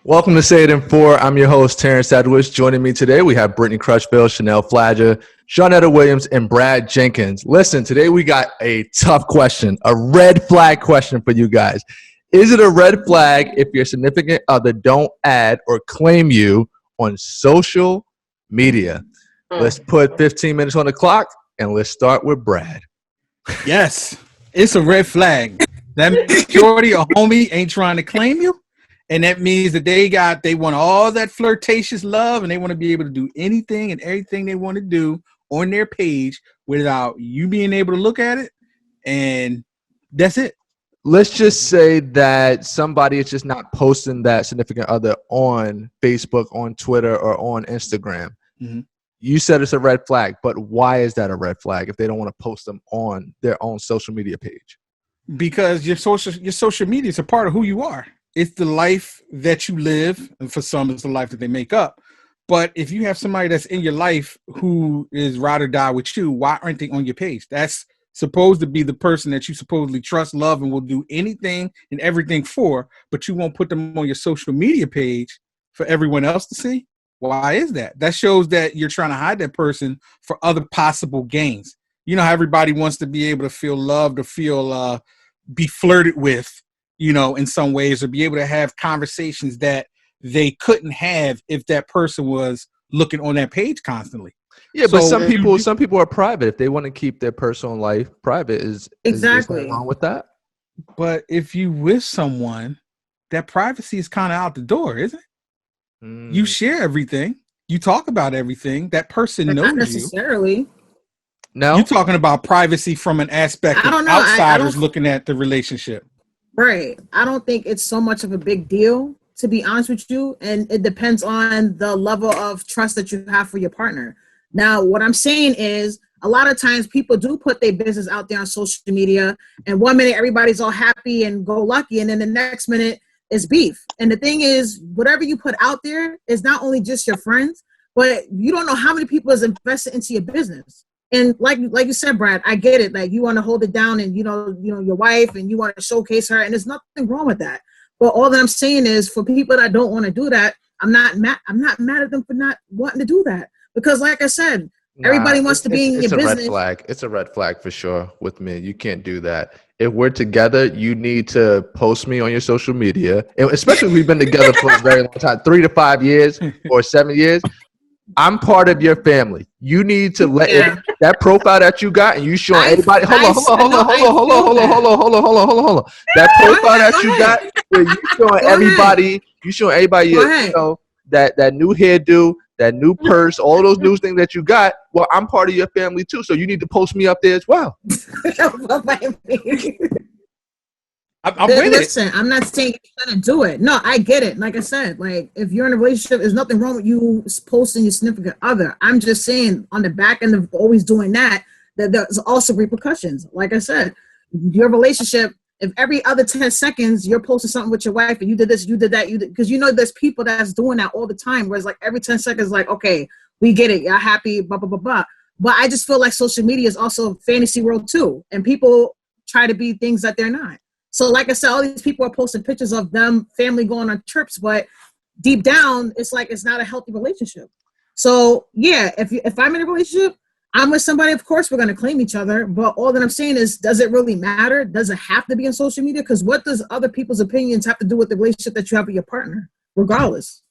Welcome to Say It in 4. I'm your host, Terrence. Joining me today, we have Brittany Crutchfield, Fladger, Charnetta Williams, and Brad Jenkins. Listen, today we got a tough question, a red flag question for you guys. Is it a red flag if your significant other don't add or claim you on social media? Let's put 15 minutes on the clock, and let's start with Brad. Yes, it's a red flag. That majority or homie ain't trying to claim you. And that means that they want all that flirtatious love, and they want to be able to do anything and everything they want to do on their page without you being able to look at it. And that's it. Let's just say that somebody is just not posting that significant other on Facebook, on Twitter, or on Instagram. Mm-hmm. You said it's a red flag, but why is that a red flag if they don't want to post them on their own social media page? Because your social media is a part of who you are. It's the life that you live, and for some, it's the life that they make up. But if you have somebody that's in your life who is ride or die with you, why aren't they on your page? That's supposed to be the person that you supposedly trust, love, and will do anything and everything for, but you won't put them on your social media page for everyone else to see. Why is that? That shows that you're trying to hide that person for other possible gains. You know how everybody wants to be able to feel loved or feel be flirted with, you know, in some ways, or be able to have conversations that they couldn't have if that person was looking on that page constantly. Yeah, but some people are private. If they want to keep their personal life private, is nothing wrong with that? But if you with someone, that privacy is kind of out the door, isn't it? You share everything. You talk about everything. That person knows not necessarily. You. No, you're talking about privacy from an aspect of outsiders looking at the relationship. Right. I don't think it's so much of a big deal, to be honest with you. And it depends on the level of trust that you have for your partner. Now, what I'm saying is a lot of times people do put their business out there on social media, and 1 minute everybody's all happy and go lucky, and then the next minute is beef. And the thing is, whatever you put out there is not only just your friends, but you don't know how many people is invested into your business. And like you said, Brad, I get it. Like, you want to hold it down, and you know your wife, and you want to showcase her, and there's nothing wrong with that. But all that I'm saying is, for people that don't want to do that, I'm not mad at them for not wanting to do that, because, like I said, everybody wants to be in your business. It's a red flag. It's a red flag for sure with me. You can't do that. If we're together, you need to post me on your social media, and especially if we've been together for a very long time, 3 to 5 years or 7 years. I'm part of your family. You need to let that profile that you got, and you showing everybody. Hold on. That profile that you got, where you showing everybody, that new hairdo, that new purse, all those new things that you got. Well, I'm part of your family too, so you need to post me up there as well. Listen, I'm not saying you're gonna do it. No, I get it. Like I said, like, if you're in a relationship, there's nothing wrong with you posting your significant other. I'm just saying, on the back end of always doing that there's also repercussions. Like I said, your relationship, if every other 10 seconds you're posting something with your wife, and you did this, you did that, because there's people that's doing that all the time, where it's like every 10 seconds, like, okay, we get it, you're happy, blah, blah, blah, blah. But I just feel like social media is also a fantasy world too, and people try to be things that they're not. So, like I said, all these people are posting pictures of them, family going on trips, but deep down, it's like it's not a healthy relationship. So, yeah, if I'm in a relationship, I'm with somebody, of course we're going to claim each other. But all that I'm saying is, does it really matter? Does it have to be on social media? Because what does other people's opinions have to do with the relationship that you have with your partner, regardless?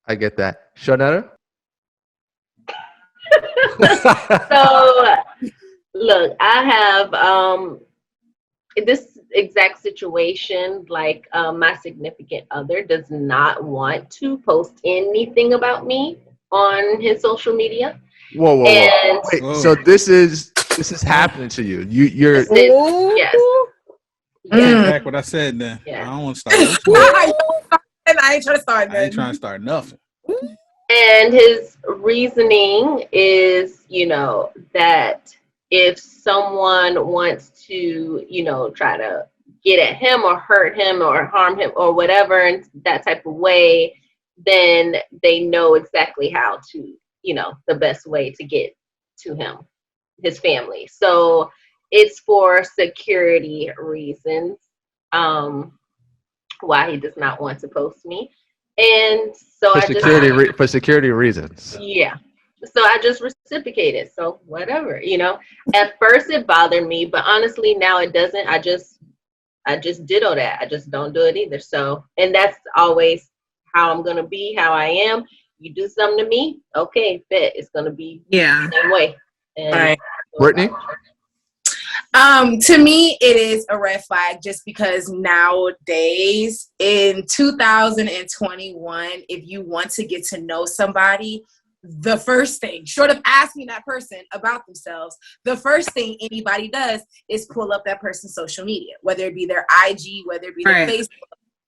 I get that. Charnetta? So, look, I have this exact situation. Like, my significant other does not want to post anything about me on his social media. Whoa. Wait, so this is happening to you. You're yes. Back what I said then. Yeah. I don't want to start. I ain't trying to start. I ain't trying to start nothing. And his reasoning is, that if someone wants to, try to get at him or hurt him or harm him or whatever in that type of way, then they know exactly how to, the best way to get to him, his family. So it's for security reasons, why he does not want to post me. And so for security reasons. Yeah. So I just reciprocated. So whatever, At first it bothered me, but honestly now it doesn't. I just ditto that. I just don't do it either. So, and that's always how I'm gonna be, how I am. You do something to me, okay, bet it's gonna be the same way. And right. Brittany? To me, it is a red flag just because nowadays in 2021, if you want to get to know somebody, the first thing, short of asking that person about themselves, the first thing anybody does is pull up that person's social media, whether it be their IG, whether it be their Facebook.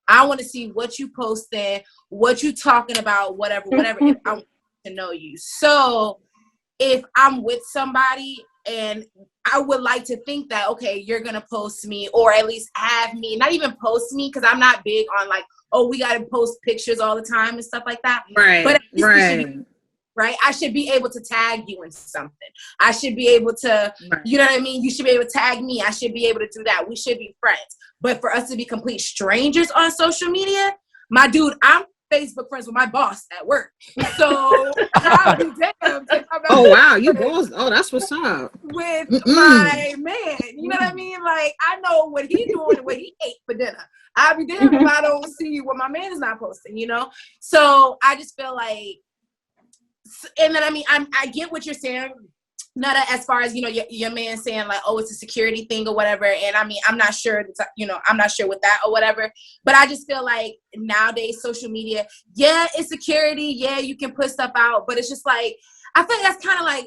I want to see what you posting, what you talking about, whatever, if I want to know you. So if I'm with somebody and I would like to think that, okay, you're going to post me or at least have me, not even post me because I'm not big on like, oh, we got to post pictures all the time and stuff like that. Right, but right. Right? I should be able to tag you in something. I should be able to, you know what I mean? You should be able to tag me. I should be able to do that. We should be friends. But for us to be complete strangers on social media, my dude, I'm Facebook friends with my boss at work. So I'll be damned. Oh, wow. You boss. Oh, that's what's up. With my man. You know what I mean? Like, I know what he doing and what he ate for dinner. I'll be damned if I don't see what my man is not posting, So I just feel like, and then I get what you're saying, Netta, as far as your man saying like, oh, it's a security thing or whatever. And I'm not sure I'm not sure with that or whatever. But I just feel like nowadays social media, it's security, you can put stuff out, but it's just like I feel like that's kind of like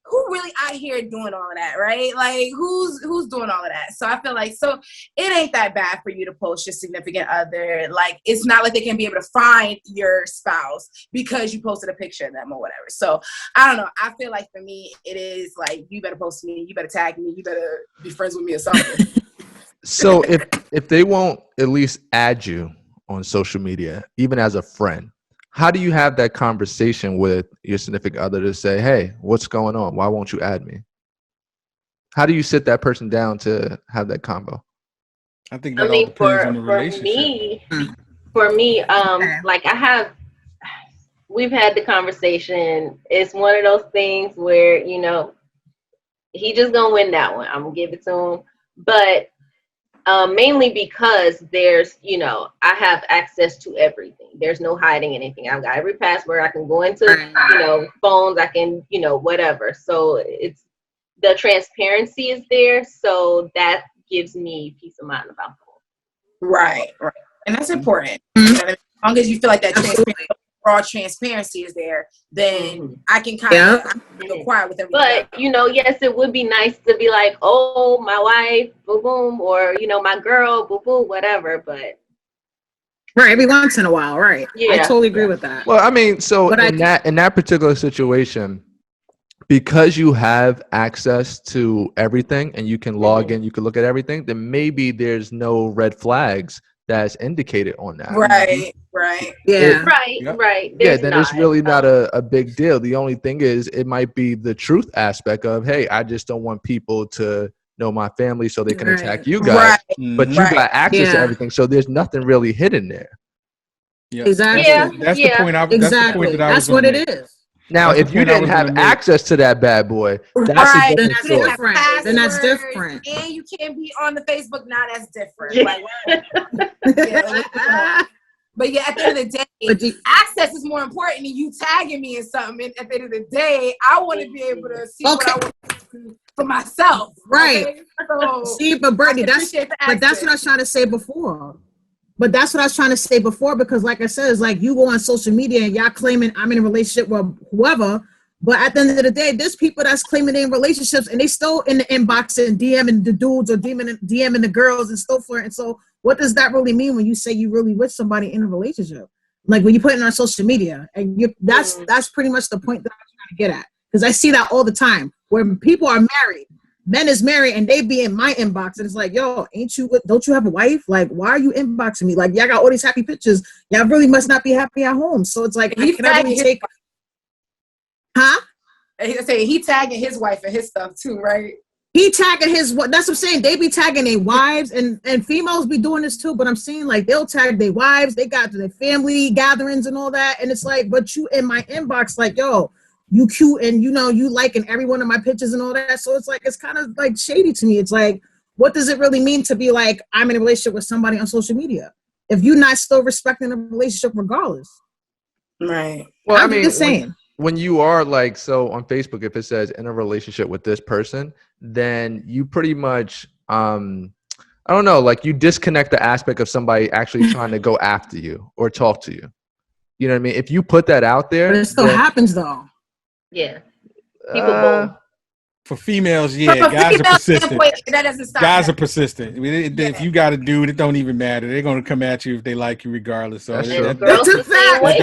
who really out here doing all of that, right? Like who's doing all of that? So I feel like it ain't that bad for you to post your significant other. Like it's not like they can be able to find your spouse because you posted a picture of them or whatever. So I don't know. I feel like for me it is like you better post me, you better tag me, you better be friends with me or something. So if they won't at least add you on social media, even as a friend, how do you have that conversation with your significant other to say, hey, what's going on? Why won't you add me? How do you sit that person down to have that convo? I think that all depends on the relationship. For me, like we've had the conversation. It's one of those things where, he just gonna win that one. I'm gonna give it to him. But mainly because there's, I have access to everything. There's no hiding anything. I've got every password. I can go into, phones. I can, whatever. So it's the transparency is there. So that gives me peace of mind about the whole. Right. And that's important. As long as you feel like that raw transparency is there, then I can kind of go quiet with everything. But yes, it would be nice to be like, oh, my wife, boom, boom, or my girl, boom, boom, whatever. But every once in a while, right? Yeah, I totally agree with that. Well, so in that particular situation, because you have access to everything and you can log in, you can look at everything, then maybe there's no red flags that's indicated on that. Right. Yeah. Right. Then it's really not a big deal. The only thing is it might be the truth aspect of, hey, I just don't want people to know my family so they can attack you guys. Right. But you got access to everything, so there's nothing really hidden there. Yeah. Exactly. That's the point. That's what it is. Now, if you didn't have access to that bad boy, that's a different story. Then that's different. And you can't be on the Facebook now. That's different. But at the end of the day, access is more important than you tagging me in something. And at the end of the day, I want to be able to see what I want to do for myself. Right. Okay? So see, but Brittany, that's what I was trying to say before. Because like I said, it's like you go on social media and y'all claiming I'm in a relationship with whoever, but at the end of the day, there's people that's claiming they're in relationships and they still in the inbox and DMing the dudes or DMing the girls and so forth. And so what does that really mean when you say you really with somebody in a relationship? Like when you put it on social media and that's pretty much the point that I'm trying to get at. Because I see that all the time where people are married. Men is married and they be in my inbox and it's like, yo, don't you have a wife? Like, why are you inboxing me? Like, y'all got all these happy pictures. Y'all really must not be happy at home. So it's like, can I really take? Huh? He tagging his wife and his stuff too, right? He tagging his what? That's what I'm saying. They be tagging their wives, and females be doing this too. But I'm seeing like they'll tag their wives. They got their family gatherings and all that. And it's like, but you in my inbox, like, yo, you cute, and you know you liking every one of my pictures and all that. So it's like it's kind of like shady to me. It's like, what does it really mean to be like I'm in a relationship with somebody on social media if you're not still respecting the relationship regardless? Right. Well, I'm I mean, just saying. when you are like, so on Facebook, if it says in a relationship with this person, then you pretty much, I don't know, like you disconnect the aspect of somebody actually trying to go after you or talk to you. You know what I mean? If you put that out there, But it still happens though. Yeah. People both. For females, yeah, From a guys are female persistent. standpoint, that doesn't stop. Guys that. are persistent. I mean, if you got a dude, it don't even matter. They're gonna come at you if they like you, regardless. So That's that, true. that, Girls That's a the same fact. way.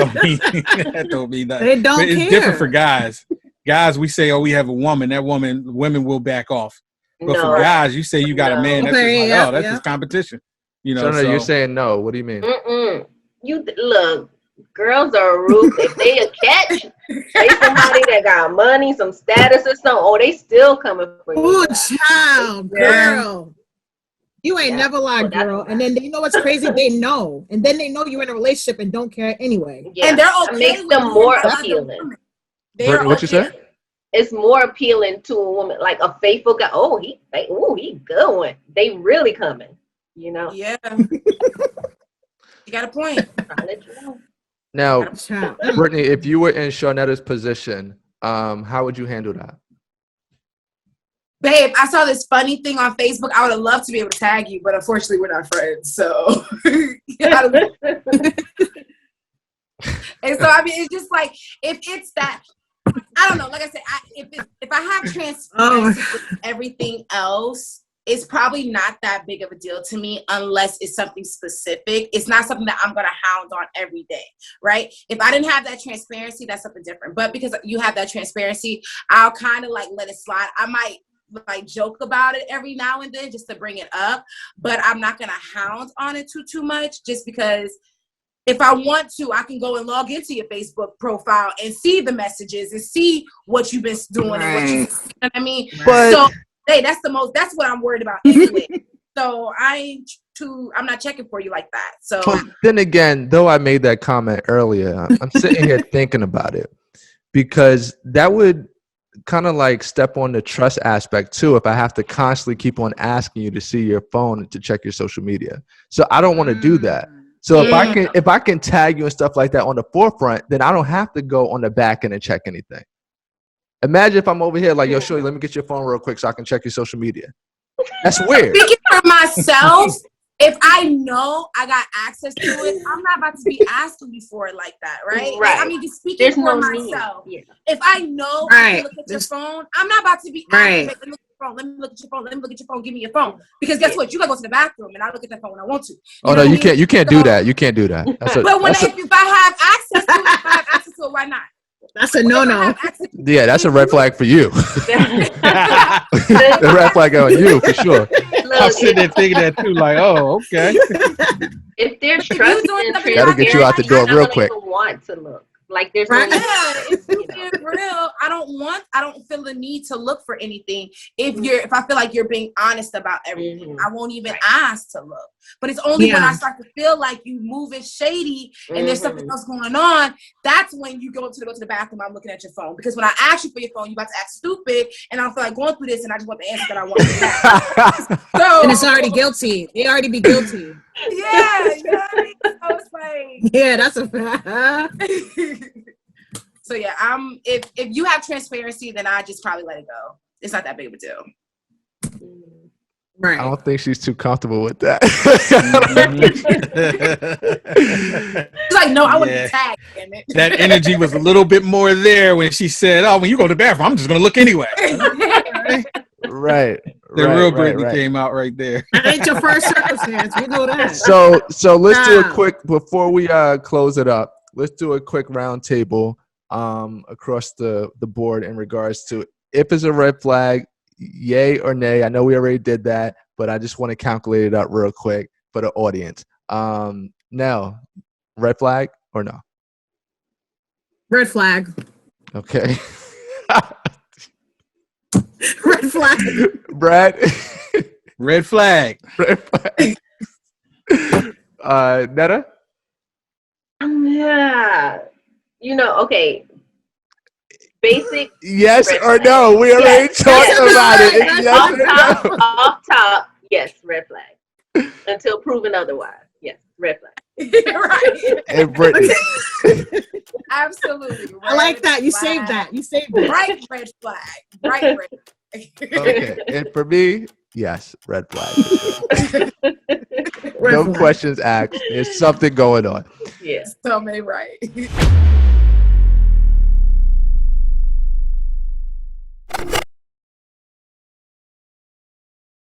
that don't mean nothing. They don't But it's care. different for guys. Guys, we say, oh, we have a woman. That women will back off. But No. for guys, you say you got a man. That's just Okay, like, yeah, oh, that's yeah. just competition. You know, So, no, so you're saying no. What do you mean? You look, girls are rude. If they a catch, they somebody that got money, some status or something. Oh, they still coming for you. Oh, child, girl. You ain't Yeah. never lied, Well, that's girl. And then they know what's crazy. They know, and then they know you're in a relationship and don't care anyway. Yeah. And they're That okay makes with them doing more that other appealing. women. They Brittany, are what you okay. say? It's more appealing to a woman, like a faithful guy. Oh, he good one. They really coming. You know. Yeah. You got a point. I'll let you know. Now, Child. Brittany, if you were in Charnetta's position, how would you handle that? Babe, I saw this funny thing on Facebook. I would have loved to be able to tag you, but unfortunately we're not friends. So And so I mean it's just like if it's that I don't know, like I said, if I have transparency with everything else, it's probably not that big of a deal to me unless it's something specific. It's not something that I'm going to hound on every day, right? If I didn't have that transparency, that's something different. But because you have that transparency, I'll kind of like let it slide. I might like joke about it every now and then just to bring it up, but I'm not going to hound on it too much just because if I want to, I can go and log into your Facebook profile and see the messages and see what you've been doing and what you know what I mean? But So hey, that's what I'm worried about anyway. So I'm not checking for you like that. So But then again, though I made that comment earlier, I'm sitting here thinking about it because that would kind of like step on the trust aspect too. If I have to constantly keep on asking you to see your phone and to check your social media, so I don't want to do that. So if I can tag you and stuff like that on the forefront, then I don't have to go on the back end and check anything. Imagine if I'm over here like, yo, Shorty, let me get your phone real quick so I can check your social media. That's weird. speaking for myself, if I know I got access to it, I'm not about to be asking you for it like that, right? Right. Like, I mean, just speaking There's for no need. myself. Yeah. If I know I can look at your phone, I'm not about to be asking, let me look at your phone, let me look at your phone, let me look at your phone, give me your phone. Because guess what? You gotta go to the bathroom and I look at that phone when I want to. Oh no, you can't. You can't do that. You can't do that. But if I have access to it, why not? That's a no-no. Yeah, that's a red flag for you. The red flag on you for sure. I'm sitting there thinking that too, like, oh, okay. If they're trusting and That'll get you out the door real quick. I don't even want to look. Like there's Right. no Yeah, it's being real. I don't feel the need to look for anything. If I feel like you're being honest about everything, I won't even ask to look. But it's only when I start to feel like you moving shady and there's something else going on, that's when you go to the bathroom. I'm looking at your phone because when I ask you for your phone, you about to act stupid, and I don't feel like going through this, and I just want the answer that I want. So, And it's already guilty. They already be guilty. Yeah, you know what I mean? So it's like, Yeah, that's a fact. so yeah, if you have transparency, then I just probably let it go. It's not that big of a deal. Right. I don't think she's too comfortable with that. It's like, no, I want to be tagged. Damn it. That energy was a little bit more there when she said, oh, when you go to the bathroom, I'm just going to look anyway. Right. The real Brittany came out right there. That ain't your first circumstance. We know that. So let's do a quick, before we close it up, let's do a quick round table across the board in regards to if it's a red flag, yay or nay. I know we already did that, but I just want to calculate it up real quick for the audience. Now, red flag or no? Red flag. Okay. Red flag. Brad. Red flag. Red flag. Netta. Yeah. Okay. Basic. Yes red or flag. no? We already Yes. talked Yes. about it. Yes. Yes or no? Off top, yes, red flag. Until proven otherwise, yes, red flag. Right. And Brittany. Absolutely. I like that. You Red saved flag. that. You saved that. Bright red flag. Bright red flag. Okay. And for me, yes, red flag. Red No flag. questions asked. There's something going on. Yeah. So many right.